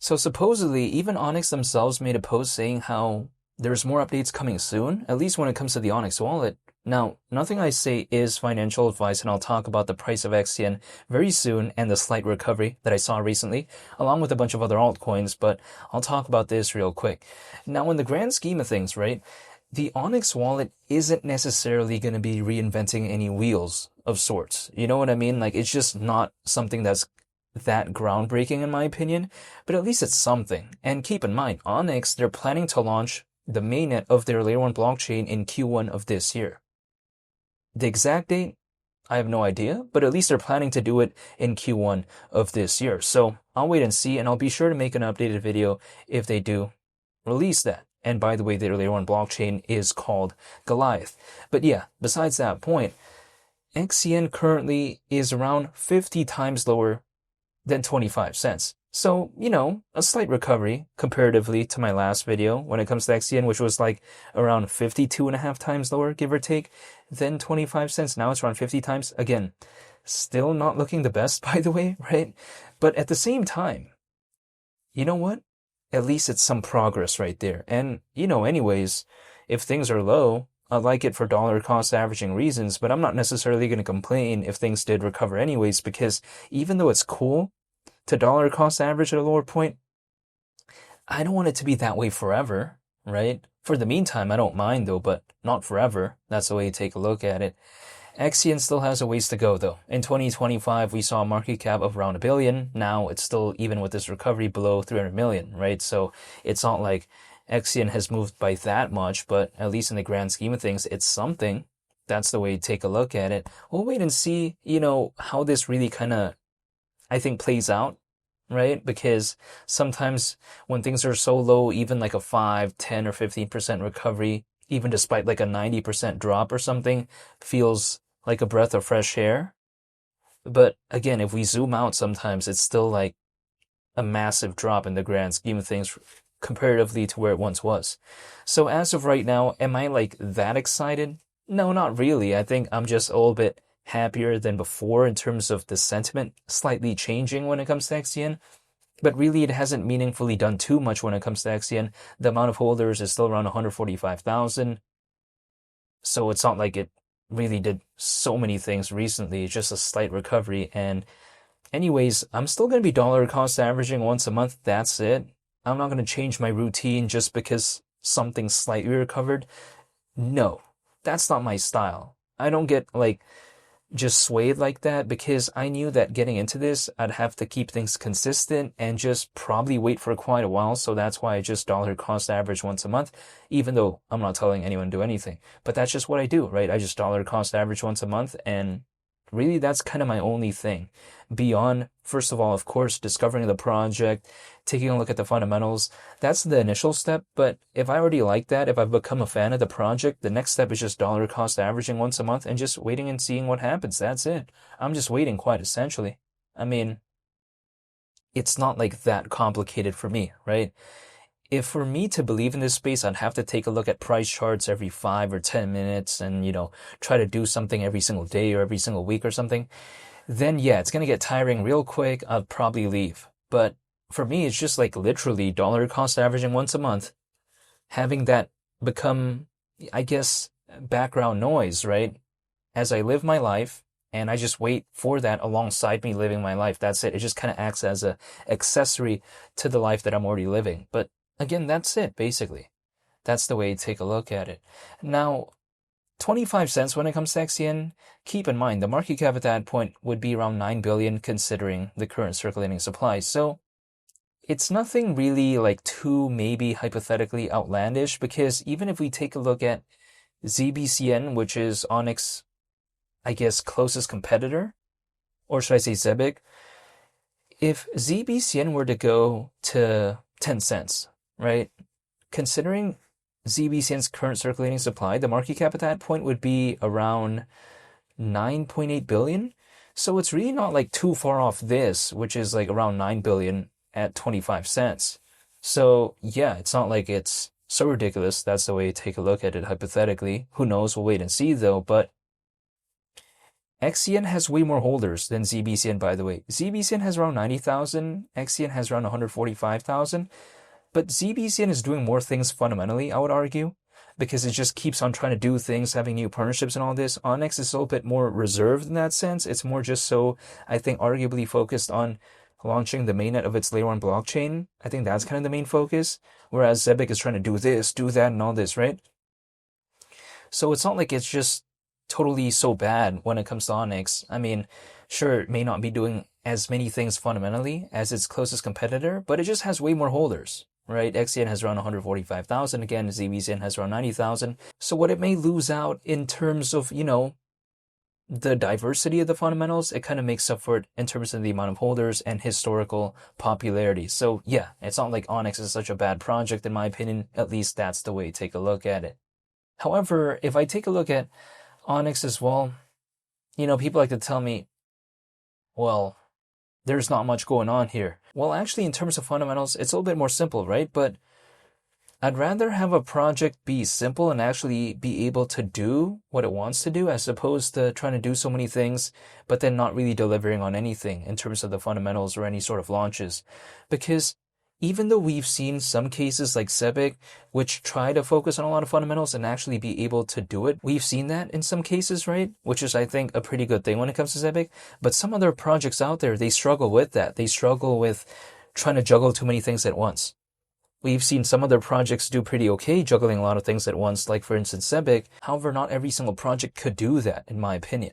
So supposedly, even Onyx themselves made a post saying how there's more updates coming soon, at least when it comes to the Onyx wallet. Now, nothing I say is financial advice, and I'll talk about the price of XCN very soon and the slight recovery that I saw recently, along with a bunch of other altcoins, but I'll talk about this real quick. Now, in the grand scheme of things, right, the Onyx wallet isn't necessarily going to be reinventing any wheels of sorts. You know what I mean? Like, it's just not something that's that groundbreaking in my opinion, but at least it's something. And keep in mind, Onyx, they're planning to launch the mainnet of their layer 1 blockchain in Q1 of this year. The exact date, I have no idea, but at least they're planning to do it in Q1 of this year. So I'll wait and see, and I'll be sure to make an updated video if they do release that. And by the way, their layer 1 blockchain is called Goliath. But yeah, besides that point, XCN currently is around 50 times lower than 25 cents. So, you know, a slight recovery comparatively to my last video when it comes to XCN, which was like around 52.5 times lower, give or take, than 25 cents. Now it's around 50 times. Again, still not looking the best, by the way, right? But at the same time, you know what? At least it's some progress right there. And, you know, anyways, if things are low, I like it for dollar cost averaging reasons, but I'm not necessarily going to complain if things did recover anyways, because even though it's cool to dollar cost average at a lower point, I don't want it to be that way forever, right? For the meantime, I don't mind though, but not forever. That's the way to take a look at it. XCN still has a ways to go though. In 2025, we saw a market cap of around $1 billion. Now it's still, even with this recovery, below 300 million, right? So it's not like XCN has moved by that much, but at least in the grand scheme of things, it's something. That's the way to take a look at it. We'll wait and see, you know, how this really kind of, I think, plays out, right? Because sometimes when things are so low, even like a 5, 10, or 15% recovery, even despite like a 90% drop or something, feels like a breath of fresh air. But again, if we zoom out, sometimes it's still like a massive drop in the grand scheme of things comparatively to where it once was. So as of right now, am I like that excited? No, not really. I think I'm just a little bit happier than before in terms of the sentiment slightly changing when it comes to XCN. But really, it hasn't meaningfully done too much when it comes to XCN. The amount of holders is still around 145,000. So it's not like it really did so many things recently. It's just a slight recovery. And anyways, I'm still going to be dollar cost averaging once a month. That's it. I'm not going to change my routine just because something slightly recovered. No, that's not my style. I don't get like just swayed like that because I knew that getting into this, I'd have to keep things consistent and just probably wait for quite a while. So that's why I just dollar cost average once a month, even though I'm not telling anyone to do anything. But that's just what I do, right? I just dollar cost average once a month, and really that's kind of my only thing. Beyond, first of all, of course, discovering the project, taking a look at the fundamentals, that's the initial step. But if I already like that, if I've become a fan of the project, the next step is just dollar cost averaging once a month and just waiting and seeing what happens. That's it. I'm just waiting, quite essentially. I mean, it's not like that complicated for me, right? If for me to believe in this space, I'd have to take a look at price charts every 5 or 10 minutes and, you know, try to do something every single day or every single week or something, then yeah, it's going to get tiring real quick. I'll probably leave. But for me, it's just like literally dollar cost averaging once a month, having that become, I guess, background noise, right? As I live my life, and I just wait for that alongside me living my life. That's it. It just kind of acts as a accessory to the life that I'm already living. But again, that's it, basically. That's the way to take a look at it. Now, 25 cents when it comes to XCN, keep in mind the market cap at that point would be around 9 billion considering the current circulating supply. So it's nothing really like too maybe hypothetically outlandish, because even if we take a look at ZBCN, which is Onyx, I guess, closest competitor, or should I say Zebic, if ZBCN were to go to 10 cents, right? Considering ZBCN's current circulating supply, the market cap at that point would be around 9.8 billion. So it's really not like too far off this, which is like around 9 billion at 25 cents. So yeah, it's not like it's so ridiculous. That's the way to take a look at it hypothetically. Who knows? We'll wait and see though. But XCN has way more holders than ZBCN, by the way. ZBCN has around 90,000, XCN has around 145,000, but ZBCN is doing more things fundamentally, I would argue, because it just keeps on trying to do things, having new partnerships and all this. Onyx is a little bit more reserved in that sense. It's more just so, I think, arguably focused on launching the mainnet of its layer 1 blockchain. I think that's kind of the main focus, whereas Zebic is trying to do this, do that, and all this, right? So it's not like it's just totally so bad when it comes to Onyx. I mean, sure, it may not be doing as many things fundamentally as its closest competitor, but it just has way more holders, right? XCN has around 145,000. Again, ZBCN has around 90,000. So what it may lose out in terms of, the diversity of the fundamentals, it kind of makes up for it in terms of the amount of holders and historical popularity. So yeah, it's not like Onyx is such a bad project in my opinion. At least that's the way to take a look at it. However, if I take a look at Onyx as well, people like to tell me, well, there's not much going on here. Well, actually, in terms of fundamentals, it's a little bit more simple, right? But I'd rather have a project be simple and actually be able to do what it wants to do as opposed to trying to do so many things, but then not really delivering on anything in terms of the fundamentals or any sort of launches. Because even though we've seen some cases like Zebic, which try to focus on a lot of fundamentals and actually be able to do it, we've seen that in some cases, right? Which is, I think, a pretty good thing when it comes to Zebic. But some other projects out there, they struggle with that. They struggle with trying to juggle too many things at once. We've seen some other projects do pretty okay juggling a lot of things at once, like for instance Zebic. However, not every single project could do that, in my opinion.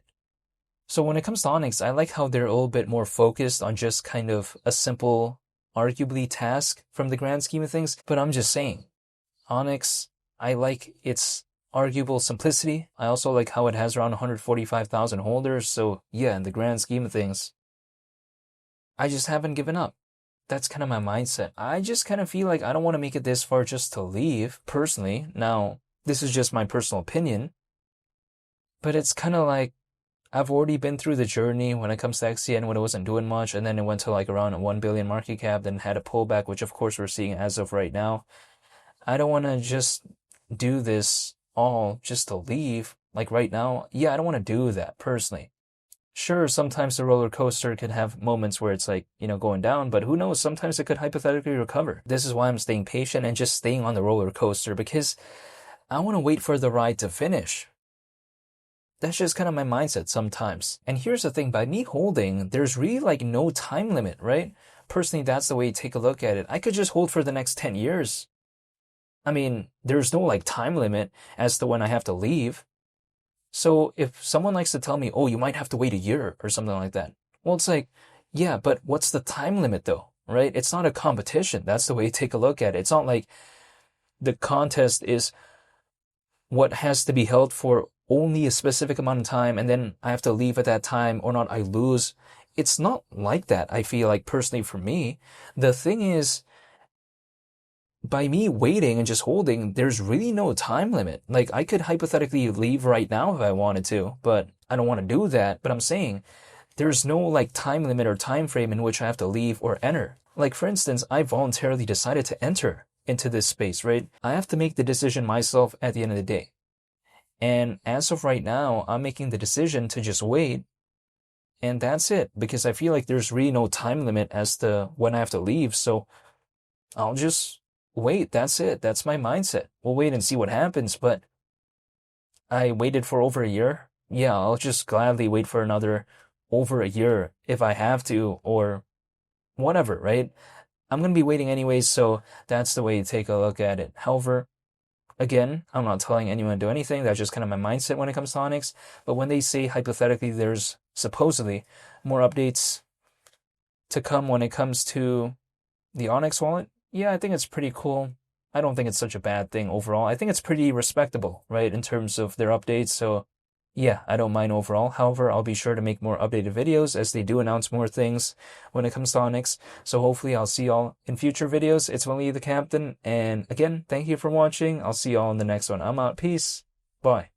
So when it comes to Onyx, I like how they're a little bit more focused on just kind of a simple, arguably task from the grand scheme of things. But I'm just saying, Onyx, I like its arguable simplicity. I also like how it has around 145,000 holders. So yeah, in the grand scheme of things, I just haven't given up. That's kind of my mindset. I just kind of feel like I don't want to make it this far just to leave, personally. Now, this is just my personal opinion, but it's kind of like I've already been through the journey when it comes to XCN when it wasn't doing much, and then it went to like around a 1 billion market cap, then had a pullback, which of course we're seeing as of right now. I don't want to just do this all just to leave, like right now. Yeah, I don't want to do that, personally. Sure, sometimes the roller coaster can have moments where it's like, going down, but who knows? Sometimes it could hypothetically recover. This is why I'm staying patient and just staying on the roller coaster, because I want to wait for the ride to finish. That's just kind of my mindset sometimes. And here's the thing, by me holding, there's really like no time limit, right? Personally, that's the way you take a look at it. I could just hold for the next 10 years. I mean, there's no like time limit as to when I have to leave. So if someone likes to tell me, oh, you might have to wait a year or something like that. Well, it's like, yeah, but what's the time limit though, right? It's not a competition. That's the way you take a look at it. It's not like the contest is what has to be held for only a specific amount of time and then I have to leave at that time or not, I lose. It's not like that, I feel like, personally for me. The thing is, by me waiting and just holding, there's really no time limit. Like, I could hypothetically leave right now if I wanted to, but I don't want to do that. But I'm saying there's no like time limit or time frame in which I have to leave or enter. Like, for instance, I voluntarily decided to enter into this space, right? I have to make the decision myself at the end of the day. And as of right now, I'm making the decision to just wait. And that's it, because I feel like there's really no time limit as to when I have to leave. So I'll just wait. That's it. That's my mindset. We'll wait and see what happens. But I waited for over a year. Yeah, I'll just gladly wait for another over a year if I have to, or whatever, right? I'm going to be waiting anyways, so that's the way to take a look at it. However, again, I'm not telling anyone to do anything. That's just kind of my mindset when it comes to Onyx. But when they say hypothetically there's supposedly more updates to come when it comes to the Onyx wallet, yeah, I think it's pretty cool. I don't think it's such a bad thing overall. I think it's pretty respectable, right, in terms of their updates. So yeah, I don't mind overall. However, I'll be sure to make more updated videos as they do announce more things when it comes to Onyx. So hopefully I'll see y'all in future videos. It's Willie the Captain. And again, thank you for watching. I'll see y'all in the next one. I'm out. Peace. Bye.